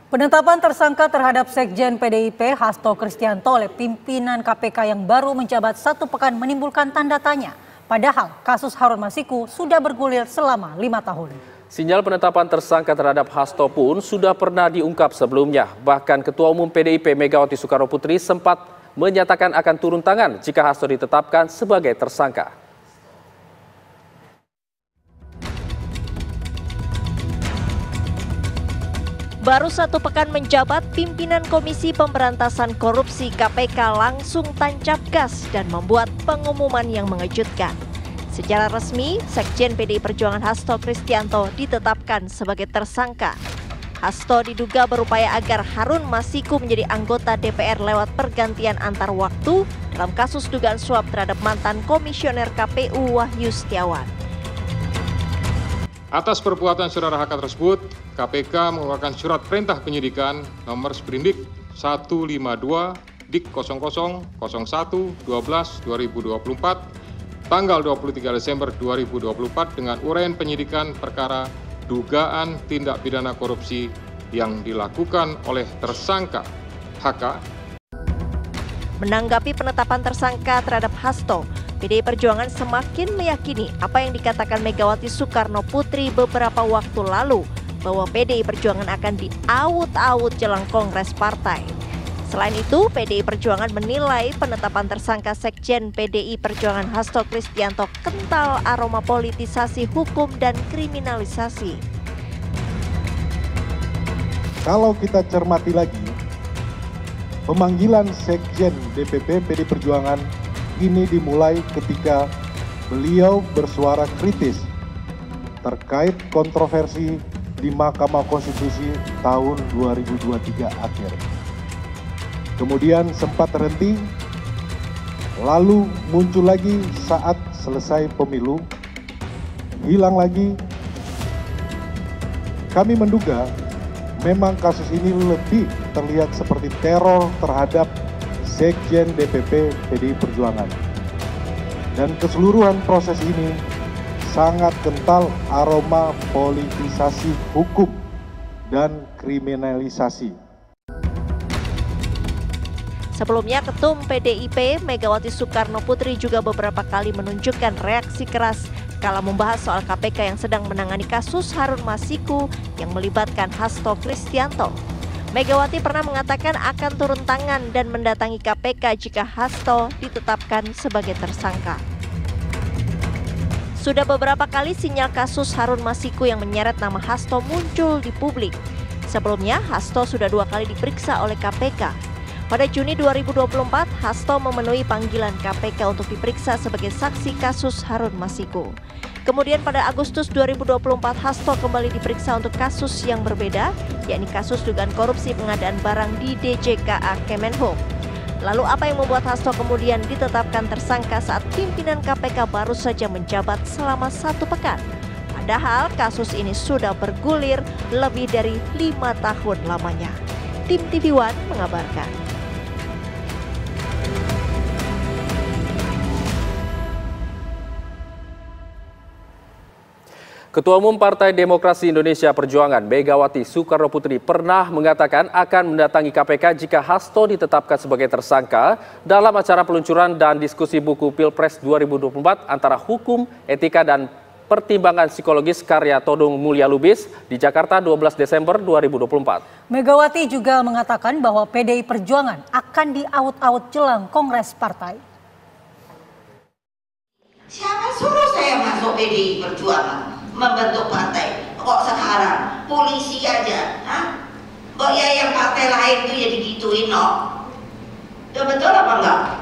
Penetapan tersangka terhadap Sekjen PDIP Hasto Kristianto oleh pimpinan KPK yang baru menjabat 1 pekan menimbulkan tanda tanya. Padahal kasus Harun Masiku sudah bergulir selama 5 tahun. Sinyal penetapan tersangka terhadap Hasto pun sudah pernah diungkap sebelumnya. Bahkan Ketua Umum PDIP Megawati Soekarnoputri sempat menyatakan akan turun tangan jika Hasto ditetapkan sebagai tersangka. Baru 1 pekan menjabat, pimpinan Komisi Pemberantasan Korupsi KPK langsung tancap gas dan membuat pengumuman yang mengejutkan. Secara resmi, Sekjen PDI Perjuangan Hasto Kristianto ditetapkan sebagai tersangka. Hasto diduga berupaya agar Harun Masiku menjadi anggota DPR lewat pergantian antar waktu dalam kasus dugaan suap terhadap mantan Komisioner KPU Wahyu Setiawan. Atas perbuatan saudara HK tersebut, KPK mengeluarkan surat perintah penyidikan nomor Sprindik 152 Dik 0001/12/2024 tanggal 23 Desember 2024 dengan uraian penyidikan perkara dugaan tindak pidana korupsi yang dilakukan oleh tersangka HK. Menanggapi penetapan tersangka terhadap Hasto, PDI Perjuangan semakin meyakini apa yang dikatakan Megawati Soekarnoputri beberapa waktu lalu bahwa PDI Perjuangan akan diaut-aut jelang Kongres Partai. Selain itu, PDI Perjuangan menilai penetapan tersangka Sekjen PDI Perjuangan Hasto Kristianto kental aroma politisasi hukum dan kriminalisasi. Kalau kita cermati lagi, pemanggilan Sekjen DPP PDI Perjuangan ini dimulai ketika beliau bersuara kritis terkait kontroversi di Mahkamah Konstitusi tahun 2023 akhir. Kemudian sempat terhenti, lalu muncul lagi saat selesai pemilu, hilang lagi. Kami menduga memang kasus ini lebih terlihat seperti teror terhadap Sekjen DPP PDI Perjuangan. Dan keseluruhan proses ini sangat kental aroma politisasi hukum dan kriminalisasi. Sebelumnya, Ketum PDIP Megawati Soekarnoputri juga beberapa kali menunjukkan reaksi keras kala membahas soal KPK yang sedang menangani kasus Harun Masiku yang melibatkan Hasto Kristianto. Megawati pernah mengatakan akan turun tangan dan mendatangi KPK jika Hasto ditetapkan sebagai tersangka. Sudah beberapa kali sinyal kasus Harun Masiku yang menyeret nama Hasto muncul di publik. Sebelumnya, Hasto sudah 2 kali diperiksa oleh KPK. Pada Juni 2024, Hasto memenuhi panggilan KPK untuk diperiksa sebagai saksi kasus Harun Masiku. Kemudian pada Agustus 2024, Hasto kembali diperiksa untuk kasus yang berbeda, yakni kasus dugaan korupsi pengadaan barang di DJKA Kemenhub. Lalu apa yang membuat Hasto kemudian ditetapkan tersangka saat pimpinan KPK baru saja menjabat selama 1 pekan? Padahal kasus ini sudah bergulir lebih dari 5 tahun lamanya. Tim TV One mengabarkan. Ketua Umum Partai Demokrasi Indonesia Perjuangan Megawati Soekarnoputri pernah mengatakan akan mendatangi KPK jika Hasto ditetapkan sebagai tersangka dalam acara peluncuran dan diskusi buku Pilpres 2024 antara hukum, etika, dan pertimbangan psikologis karya Todung Mulya Lubis di Jakarta 12 Desember 2024. Megawati juga mengatakan bahwa PDI Perjuangan akan diaut-aut jelang Kongres Partai. Siapa suruh saya masuk PDI Perjuangan? Membentuk partai, kok sekarang polisi aja, kok ya yang partai lain tuh ya digituin, no? Ya betul apa enggak?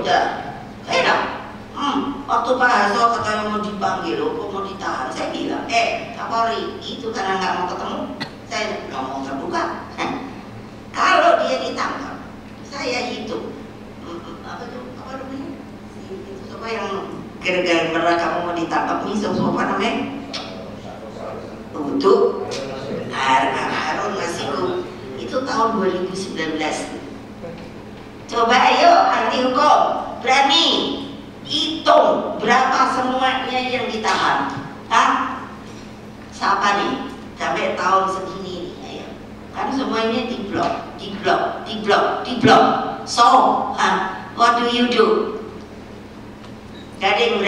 Ya, enak. Waktu Pak Hasto katanya mau dipanggil, mau ditahan, saya bilang, Kapolri, itu karena nggak mau ketemu, saya ngomong terbuka. Kalau dia ditangkap, saya hitung, apa namanya? Itu apa yang gara-gara kamu mau ditangkap nih, apa namanya? Untuk Harun Masiku itu tahun 2019. Coba ayo ahli hukum berani hitung berapa semuanya yang ditahan, siapa nih sampai tahun segini nih, ayo kan semuanya diblok. So, what do you do? Gak ada yang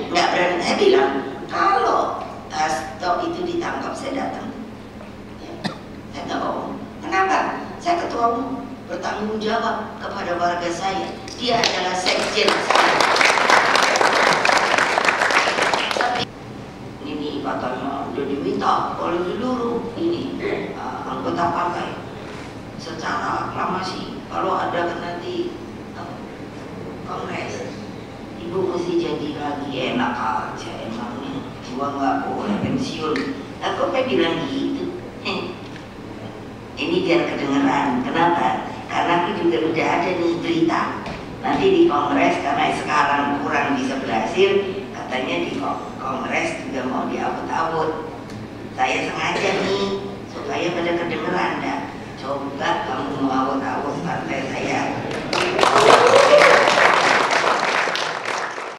nggak berani. Saya bilang, kalau Hasto itu ditangkap, saya datang. Ya, saya nggak bohong. Kenapa? Saya ketua umum, bertanggung jawab kepada warga saya. Dia adalah sekjen saya. Tapi ini katanya udah diminta oleh seluruh ini anggota partai secara aklamasi. Kalau ada nanti kongres, ibu mesti jadi lagi. Enak aja emangnya, gua nggak boleh pensiun. Aku pengen bilang gitu. Ini biar kedengeran. Kenapa? Karena aku juga udah ada nih berita. Nanti di kongres, karena sekarang kurang bisa berhasil, katanya di kongres juga mau diabut-abut. Saya sengaja nih supaya pada kedengeran.